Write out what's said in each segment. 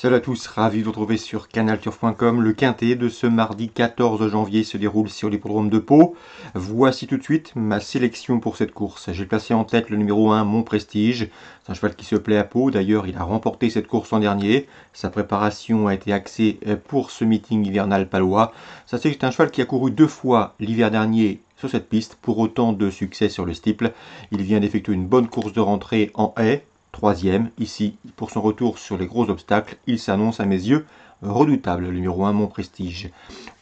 Salut à tous, ravi de vous retrouver sur canalturf.com. Le quintet de ce mardi 14 janvier se déroule sur l'hippodrome de Pau. Voici tout de suite ma sélection pour cette course. J'ai placé en tête le numéro 1, Mon Prestige. C'est un cheval qui se plaît à Pau. D'ailleurs, il a remporté cette course l'an dernier. Sa préparation a été axée pour ce meeting hivernal palois. Ça, c'est un cheval qui a couru 2 fois l'hiver dernier sur cette piste pour autant de succès sur le steeple. Il vient d'effectuer une bonne course de rentrée en haie. Troisième, ici, pour son retour sur les gros obstacles, il s'annonce à mes yeux redoutable, le numéro 1, Mon Prestige.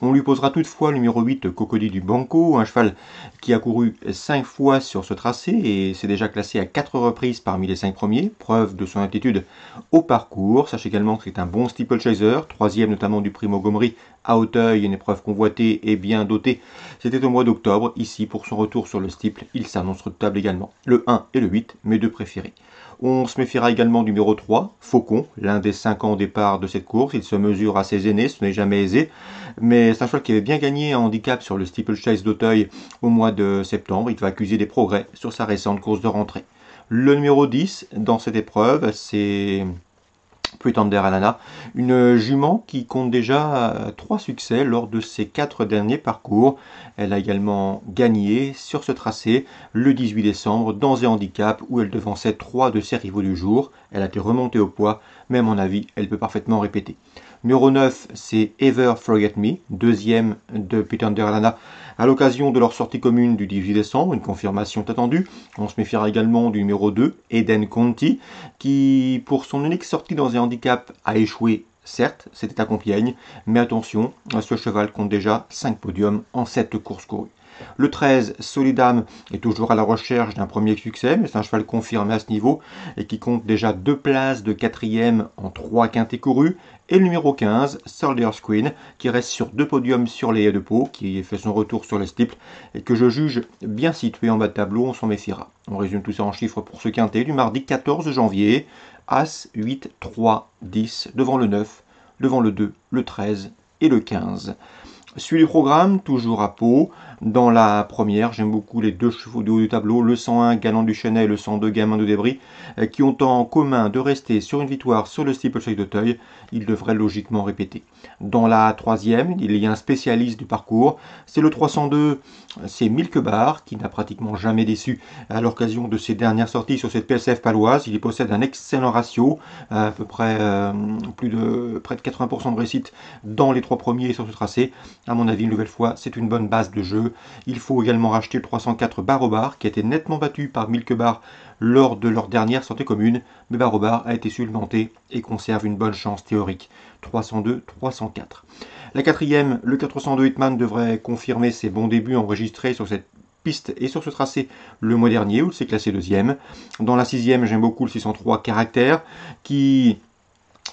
On lui posera toutefois le numéro 8, Cocody du Banco, un cheval qui a couru 5 fois sur ce tracé et s'est déjà classé à 4 reprises parmi les 5 premiers, preuve de son aptitude au parcours. Sachez également que c'est un bon steeplechaser, troisième notamment du prix Montgomery à Auteuil, une épreuve convoitée et bien dotée. C'était au mois d'octobre, ici pour son retour sur le steeple, il s'annonce redoutable également. Le 1 et le 8, mes deux préférés. On se méfiera également du numéro 3, Faucon, l'un des 5 ans au départ de cette course. Il se mesure à ses aînés, ce n'est jamais aisé, mais c'est un cheval qui avait bien gagné un handicap sur le steeplechase d'Auteuil au mois de septembre. Il va accuser des progrès sur sa récente course de rentrée. Le numéro 10 dans cette épreuve, c'est Pretender Alana, une jument qui compte déjà 3 succès lors de ses 4 derniers parcours. Elle a également gagné sur ce tracé le 18 décembre dans un handicap où elle devançait 3 de ses rivaux du jour. Elle a été remontée au poids, mais à mon avis, elle peut parfaitement répéter. Numéro 9, c'est Ever Forget Me, deuxième de Pretender Alana, à l'occasion de leur sortie commune du 18 décembre, une confirmation attendue. On se méfiera également du numéro 2, Eden Conti, qui, pour son unique sortie dans un handicap, a échoué. Certes, c'était à Compiègne, mais attention, ce cheval compte déjà 5 podiums en 7 courses courues. Le 13, Solidam, est toujours à la recherche d'un premier succès, mais c'est un cheval confirmé à ce niveau et qui compte déjà 2 places de 4e en 3 quintets courus. Et le numéro 15, Soldier's Queen, qui reste sur 2 podiums sur les haies de Pau, qui fait son retour sur le steeple et que je juge bien situé en bas de tableau, on s'en méfiera. On résume tout ça en chiffres pour ce quintet du mardi 14 janvier. As, 8, 3, 10, devant le 9, devant le 2, le 13 et le 15. Suivi du programme, toujours à Pau. Dans la première, j'aime beaucoup les 2 chevaux de haut du tableau, le 101 Galant du Chenet et le 102 Gamin de Débris, qui ont en commun de rester sur une victoire sur le steeplechase d'Auteuil. Ils devraient logiquement répéter. Dans la troisième, il y a un spécialiste du parcours, c'est le 302, c'est Milk Bar, qui n'a pratiquement jamais déçu à l'occasion de ses dernières sorties sur cette PSF paloise. Il possède un excellent ratio, à peu près près de 80% de réussite dans les 3 premiers sur ce tracé. À mon avis, une nouvelle fois, c'est une bonne base de jeu. Il faut également racheter le 304 Barobar, qui a été nettement battu par Milk Bar lors de leur dernière sortie commune, mais Barobar a été supplémenté et conserve une bonne chance théorique. 302, 304. La quatrième, le 402 Hitman devrait confirmer ses bons débuts enregistrés sur cette piste et sur ce tracé le mois dernier, où il s'est classé deuxième. Dans la sixième, j'aime beaucoup le 603 Caractère, qui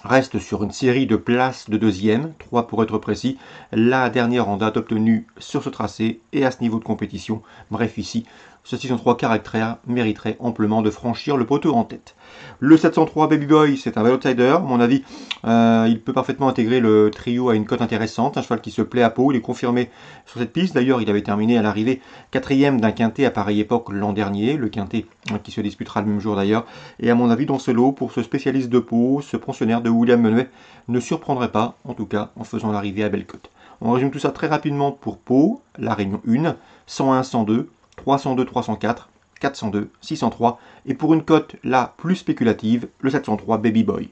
reste sur une série de places de deuxième, 3 pour être précis, la dernière en date obtenue sur ce tracé et à ce niveau de compétition. Bref, ici, ce 603 Caractère mériterait amplement de franchir le poteau en tête. Le 703 Baby Boy, c'est un bel outsider, à mon avis, il peut parfaitement intégrer le trio à une cote intéressante, un cheval qui se plaît à Pau, il est confirmé sur cette piste. D'ailleurs, il avait terminé à l'arrivée 4e d'un quintet à pareille époque l'an dernier, le quintet qui se disputera le même jour d'ailleurs, et à mon avis dans ce lot, pour ce spécialiste de Pau, ce pensionnaire de William Menuet ne surprendrait pas, en tout cas en faisant l'arrivée à belle cote. On résume tout ça très rapidement pour Pau, la réunion 1, 101, 102, 302, 304, 402, 603 et pour une cote la plus spéculative, le 703 Baby Boy.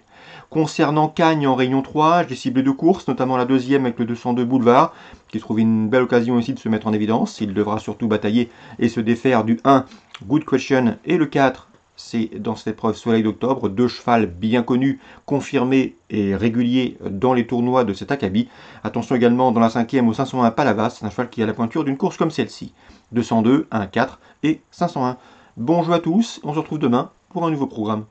Concernant Cagnes en Réunion 3, j'ai ciblé 2 courses, notamment la deuxième avec le 202 Boulevard, qui trouve une belle occasion ici de se mettre en évidence. Il devra surtout batailler et se défaire du 1, Good Question, et le 4, c'est dans cette épreuve Soleil d'octobre, 2 chevals bien connus, confirmés et réguliers dans les tournois de cet acabit. Attention également dans la 5e au 501 Palavas, c'est un cheval qui a la pointure d'une course comme celle-ci. 202, 1, 4 et 501. Bon jeu à tous, on se retrouve demain pour un nouveau programme.